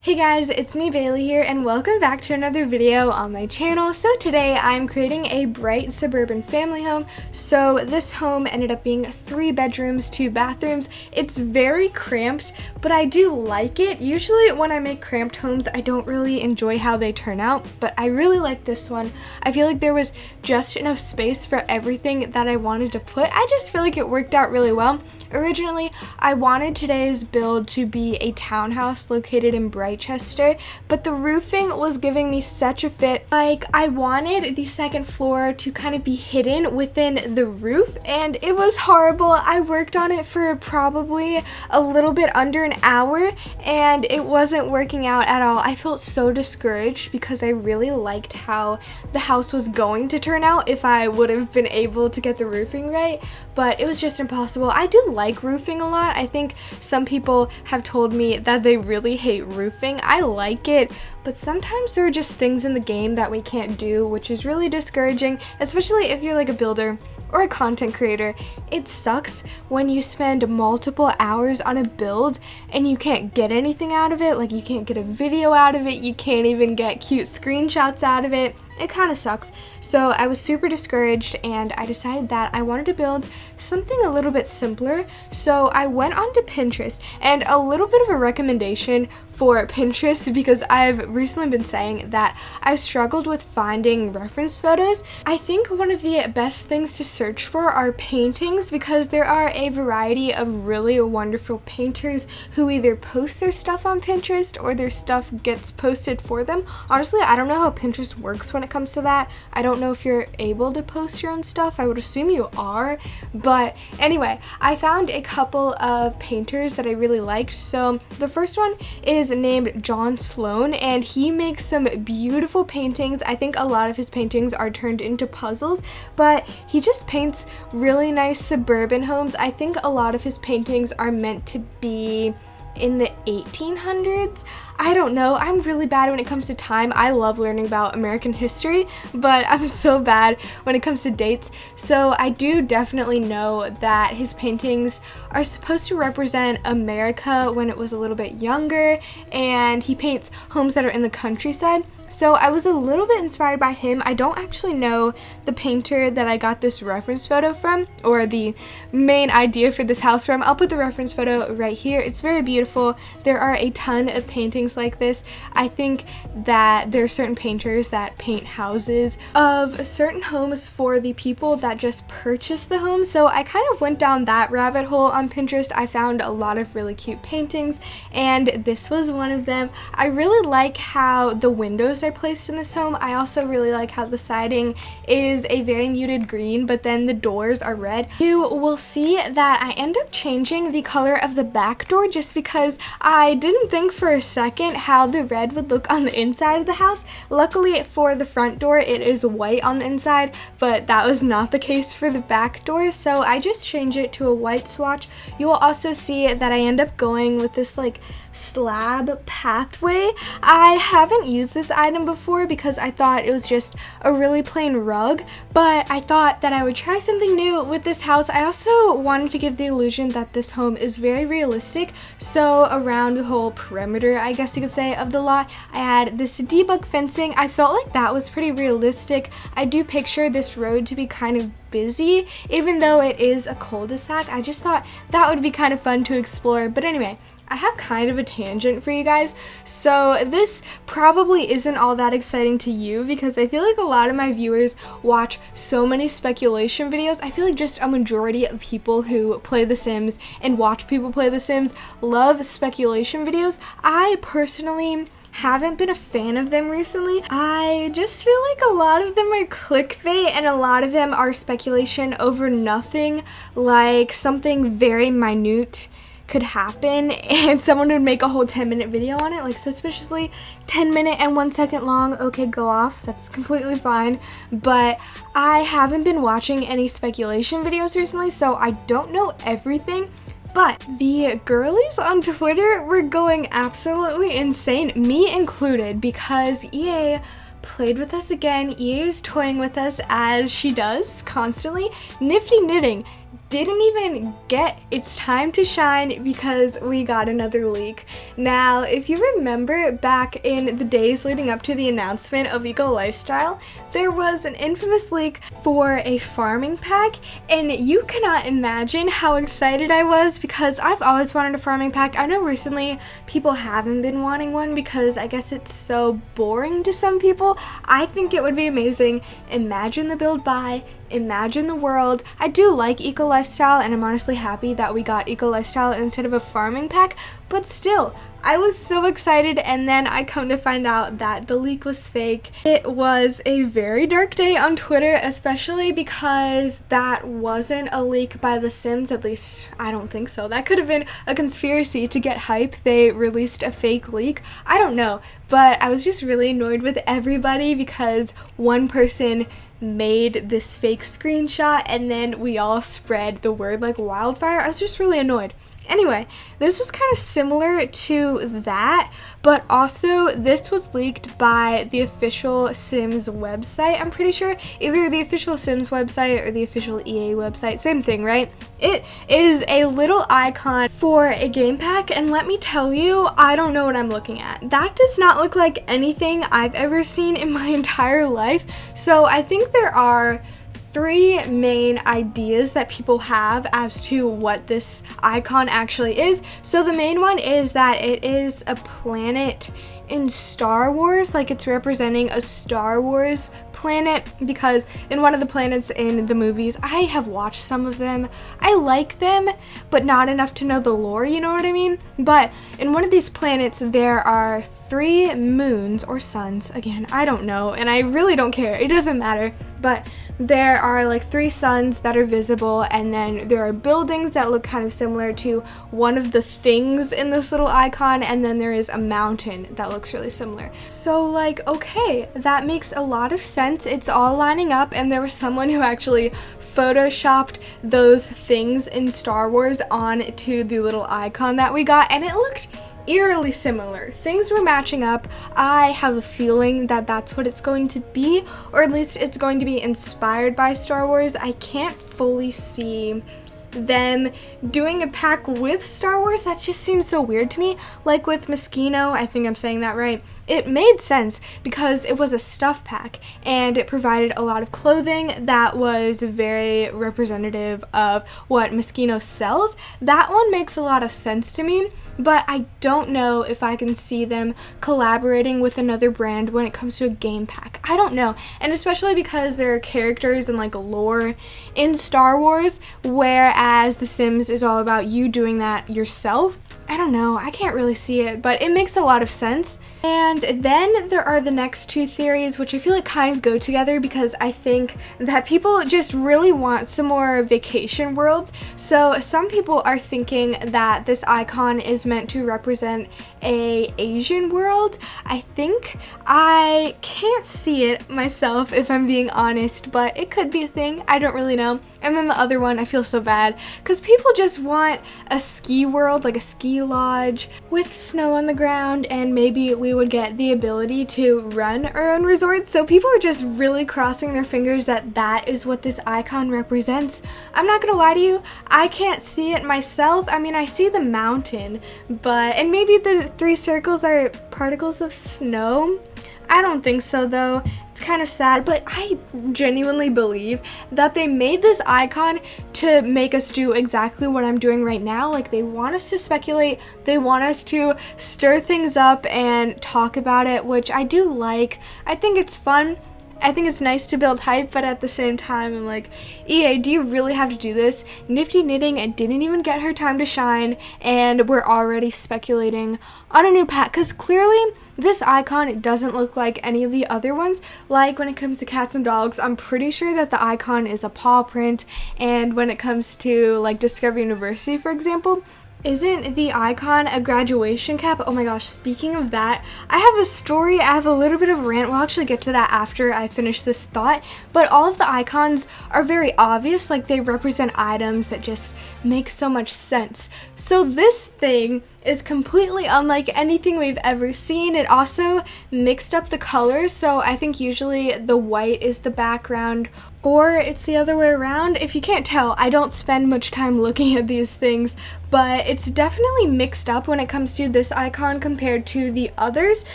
Hey guys, it's me Bailey here and welcome back to another video on my channel. So today I'm creating a bright suburban family home. So this home ended up being 3 bedrooms, 2 bathrooms. It's very cramped, but I do like it. Usually when I make cramped homes, I don't really enjoy how they turn out, but I really like this one. I feel like there was just enough space for everything that I wanted to put. I just feel like it worked out really well. Originally, I wanted today's build to be a townhouse located in Chester, but the roofing was giving me such a fit. Like, I wanted the second floor to kind of be hidden within the roof, and it was horrible. I worked on it for probably a little bit under an hour, and it wasn't working out at all. I felt so discouraged because I really liked how the house was going to turn out if I would have been able to get the roofing right, but it was just impossible. I do like roofing a lot. I think some people have told me that they really hate roofing. I like it, but sometimes there are just things in the game that we can't do, which is really discouraging, especially if you're like a builder or a content creator. It sucks when you spend multiple hours on a build and you can't get anything out of it. Like, you can't get a video out of it, you can't even get cute screenshots out of it. It kind of sucks. So I was super discouraged and I decided that I wanted to build something a little bit simpler. So I went onto Pinterest, and a little bit of a recommendation for Pinterest, because I've recently been saying that I've struggled with finding reference photos. I think one of the best things to search for are paintings, because there are a variety of really wonderful painters who either post their stuff on Pinterest or their stuff gets posted for them. Honestly, I don't know how Pinterest works when it comes to that. I don't know if you're able to post your own stuff. I would assume you are, but anyway, I found a couple of painters that I really liked. So the first one is named Sloan, and he makes some beautiful paintings. I think a lot of his paintings are turned into puzzles, but he just paints really nice suburban homes. I think a lot of his paintings are meant to be in the 1800s. I don't know. I'm really bad when it comes to time. I love learning about American history, but I'm so bad when it comes to dates. So I do definitely know that his paintings are supposed to represent America when it was a little bit younger, and he paints homes that are in the countryside. So I was a little bit inspired by him. I don't actually know the painter that I got this reference photo from, or the main idea for this house from. I'll put the reference photo right here. It's very beautiful. There are a ton of paintings like this. I think that there are certain painters that paint houses of certain homes for the people that just purchase the home. So I kind of went down that rabbit hole on Pinterest. I found a lot of really cute paintings, and this was one of them. I really like how the windows are placed in this home. I also really like how the siding is a very muted green, but then the doors are red. You will see that I end up changing the color of the back door just because I didn't think for a second how the red would look on the inside of the house. Luckily for the front door, it is white on the inside, but that was not the case for the back door, so I just changed it to a white swatch. You will also see that I end up going with this like slab pathway. I haven't used this item before because I thought it was just a really plain rug, but I thought that I would try something new with this house. I also wanted to give the illusion that this home is very realistic, so around the whole perimeter, I guess you could say, of the lot, I had this debug fencing. I felt like that was pretty realistic. I do picture this road to be kind of busy, even though it is a cul-de-sac. I just thought that would be kind of fun to explore. But anyway, I have kind of a tangent for you guys, so this probably isn't all that exciting to you because I feel like a lot of my viewers watch so many speculation videos. I feel like just a majority of people who play The Sims and watch people play The Sims love speculation videos. I personally haven't been a fan of them recently. I just feel like a lot of them are clickbait and a lot of them are speculation over nothing, like something very minute could happen and someone would make a whole 10-minute video on it, like suspiciously 10-minute and 1 second long. Okay, go off, that's completely fine, but I haven't been watching any speculation videos recently, so I don't know everything. But the girlies on Twitter were going absolutely insane, me included, because EA played with us again. EA is toying with us as she does constantly. Nifty Knitting didn't even get its time to shine because we got another leak. Now, if you remember back in the days leading up to the announcement of Eco Lifestyle, there was an infamous leak for a farming pack, and you cannot imagine how excited I was because I've always wanted a farming pack. I know recently people haven't been wanting one because I guess it's so boring to some people. I think it would be amazing. Imagine the build buy, imagine the world. I do like Eco Lifestyle, and I'm honestly happy that we got Eco Lifestyle instead of a farming pack, but still, I was so excited, and then I come to find out that the leak was fake. It was a very dark day on Twitter, especially because that wasn't a leak by The Sims, at least I don't think so. That could have been a conspiracy to get hype. They released a fake leak. I don't know, but I was just really annoyed with everybody because one person made this fake screenshot and then we all spread the word like wildfire. I was just really annoyed. Anyway, this was kind of similar to that, but also this was leaked by the official Sims website, I'm pretty sure. Either the official Sims website or the official EA website, same thing, right? It is a little icon for a game pack, and let me tell you, I don't know what I'm looking at. That does not look like anything I've ever seen in my entire life. So I think there are three main ideas that people have as to what this icon actually is. So the main one is that it is a planet in Star Wars, like it's representing a Star Wars planet, because in one of the planets in the movies, I have watched some of them, I like them, but not enough to know the lore, you know what I mean? But in one of these planets, there are 3 moons or suns, again, I don't know, and I really don't care, it doesn't matter, but there are like 3 suns that are visible, and then there are buildings that look kind of similar to one of the things in this little icon, and then there is a mountain that looks really similar. So like, okay, that makes a lot of sense. It's all lining up, and there was someone who actually photoshopped those things in Star Wars onto the little icon that we got, and it looked eerily similar. Things were matching up. I have a feeling that that's what it's going to be, or at least it's going to be inspired by Star Wars. I can't fully see them doing a pack with Star Wars. That just seems so weird to me. Like with Moschino, I think I'm saying that right. It made sense because it was a stuff pack and it provided a lot of clothing that was very representative of what Moschino sells. That one makes a lot of sense to me, but I don't know if I can see them collaborating with another brand when it comes to a game pack. I don't know, and especially because there are characters and like lore in Star Wars, whereas The Sims is all about you doing that yourself. I don't know, I can't really see it, but it makes a lot of sense. And then there are the next 2 theories, which I feel like kind of go together because I think that people just really want some more vacation worlds. So some people are thinking that this icon is meant to represent a Asian world. I think I can't see it myself if I'm being honest, but it could be a thing. I don't really know. And then the other one, I feel so bad because people just want a ski world, like a ski lodge with snow on the ground, and maybe we would get the ability to run our own resorts. So people are just really crossing their fingers that that is what this icon represents. I'm not gonna lie to you, I can't see it myself. I mean, I see the mountain, but, and maybe the 3 circles are particles of snow. I don't think so though. It's kind of sad, but I genuinely believe that they made this icon to make us do exactly what I'm doing right now. Like, they want us to speculate, they want us to stir things up and talk about it, which I do like. I think it's fun. I think it's nice to build hype, but at the same time, I'm like, EA, do you really have to do this? Nifty Knitting didn't even get her time to shine, and we're already speculating on a new pack, because clearly this icon doesn't look like any of the other ones. Like when it comes to cats and dogs, I'm pretty sure that the icon is a paw print, and when it comes to like Discovery University, for example, isn't the icon a graduation cap? Oh my gosh, speaking of that, I have a story, I have a little bit of a rant. We'll actually get to that after I finish this thought, but all of the icons are very obvious, like they represent items that just make so much sense. So this thing is completely unlike anything we've ever seen. It also mixed up the colors, so I think usually the white is the background, or it's the other way around. If you can't tell, I don't spend much time looking at these things, but it's definitely mixed up when it comes to this icon compared to the others,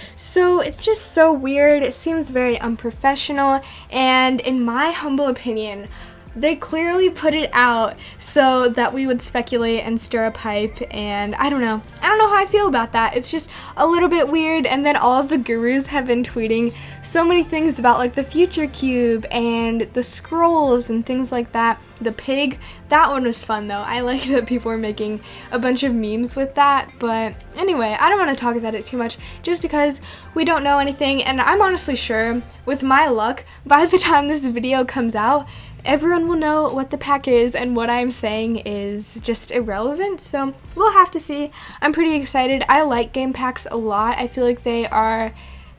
so it's just so weird. It seems very unprofessional, and in my humble opinion, they clearly put it out so that we would speculate and stir up hype, and I don't know how I feel about that. It's just a little bit weird. And then all of the gurus have been tweeting so many things about like the future cube and the scrolls and things like that. The pig, that one was fun though. I like that people were making a bunch of memes with that, but anyway, I don't want to talk about it too much just because we don't know anything, and I'm honestly sure, with my luck, by the time this video comes out, everyone will know what the pack is, and what I'm saying is just irrelevant, so we'll have to see. I'm pretty excited. I like game packs a lot. I feel like they are...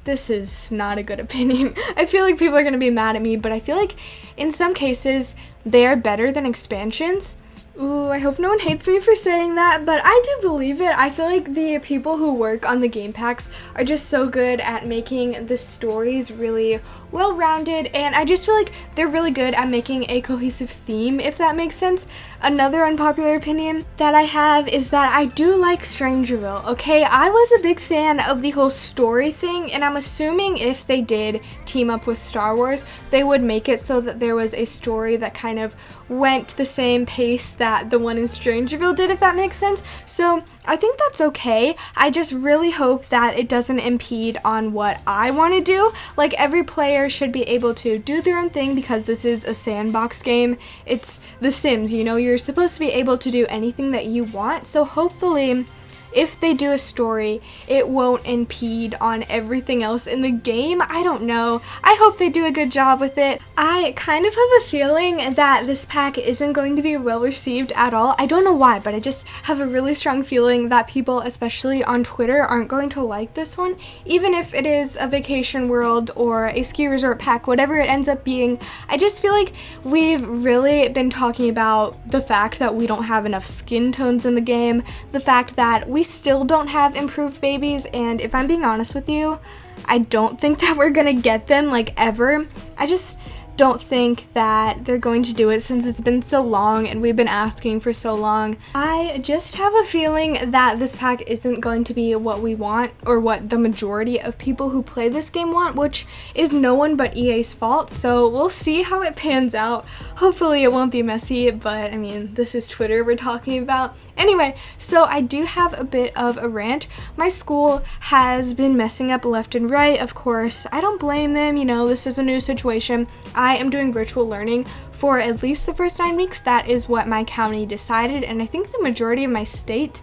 This is not a good opinion. I feel like people are going to be mad at me, but I feel like in some cases they are better than expansions. Ooh, I hope no one hates me for saying that, but I do believe it. I feel like the people who work on the game packs are just so good at making the stories really well-rounded, and I just feel like they're really good at making a cohesive theme, if that makes sense. Another unpopular opinion that I have is that I do like Strangerville, okay? I was a big fan of the whole story thing, and I'm assuming if they did team up with Star Wars, they would make it so that there was a story that kind of went the same pace that the one in Strangerville did, if that makes sense. So I think that's okay. I just really hope that it doesn't impede on what I want to do. Like, every player should be able to do their own thing because this is a sandbox game. It's The Sims, you know, you're supposed to be able to do anything that you want. So hopefully, if they do a story, it won't impede on everything else in the game. I don't know. I hope they do a good job with it. I kind of have a feeling that this pack isn't going to be well received at all. I don't know why, but I just have a really strong feeling that people, especially on Twitter, aren't going to like this one. Even if it is a vacation world or a ski resort pack, whatever it ends up being, I just feel like we've really been talking about the fact that we don't have enough skin tones in the game, the fact that we still don't have improved babies, and if I'm being honest with you, I don't think that we're gonna get them, like, ever. I just don't think that they're going to do it since it's been so long and we've been asking for so long. I just have a feeling that this pack isn't going to be what we want, or what the majority of people who play this game want, which is no one but EA's fault, so we'll see how it pans out. Hopefully it won't be messy, but I mean, this is Twitter we're talking about. Anyway, so I do have a bit of a rant. My school has been messing up left and right, of course. I don't blame them, you know, this is a new situation. I am doing virtual learning for at least the first 9 weeks. That is what my county decided, and I think the majority of my state.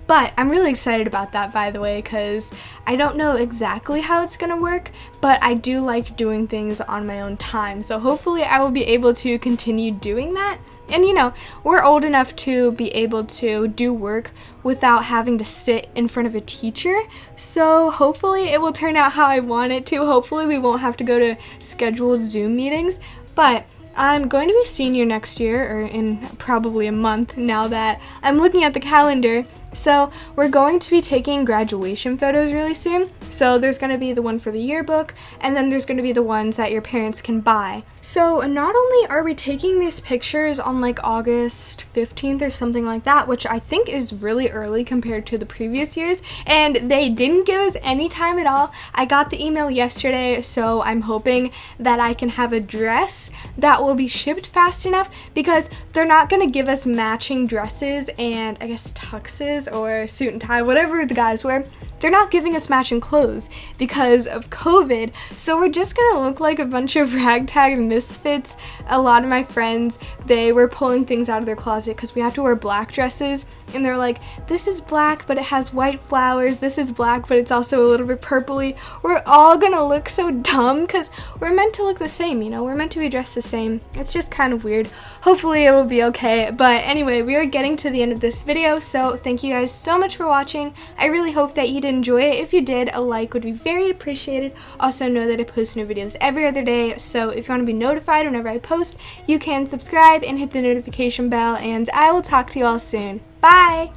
But I'm really excited about that, by the way, because I don't know exactly how it's gonna work, but I do like doing things on my own time. So hopefully I will be able to continue doing that. And you know, we're old enough to be able to do work without having to sit in front of a teacher. So hopefully it will turn out how I want it to. Hopefully we won't have to go to scheduled Zoom meetings. But I'm going to be senior next year, or in probably a month now that I'm looking at the calendar. So we're going to be taking graduation photos really soon. So there's going to be the one for the yearbook, and then there's going to be the ones that your parents can buy. So not only are we taking these pictures on like August 15th or something like that, which I think is really early compared to the previous years, and they didn't give us any time at all. I got the email yesterday, so I'm hoping that I can have a dress that will be shipped fast enough, because they're not going to give us matching dresses and I guess tuxes or suit and tie, whatever the guys wear. They're not giving us matching clothes because of COVID, so we're just gonna look like a bunch of ragtag misfits. A lot of my friends, they were pulling things out of their closet because we have to wear black dresses, and they're like, this is black but it has white flowers, this is black but it's also a little bit purpley. We're all gonna look so dumb because we're meant to look the same, you know, we're meant to be dressed the same. It's just kind of weird. Hopefully it will be okay, but anyway, we are getting to the end of this video, so thank you guys so much for watching. I really hope that you did enjoy it. If you did, a like would be very appreciated. Also know that I post new videos every other day, so if you want to be notified whenever I post, you can subscribe and hit the notification bell, and I will talk to you all soon. Bye!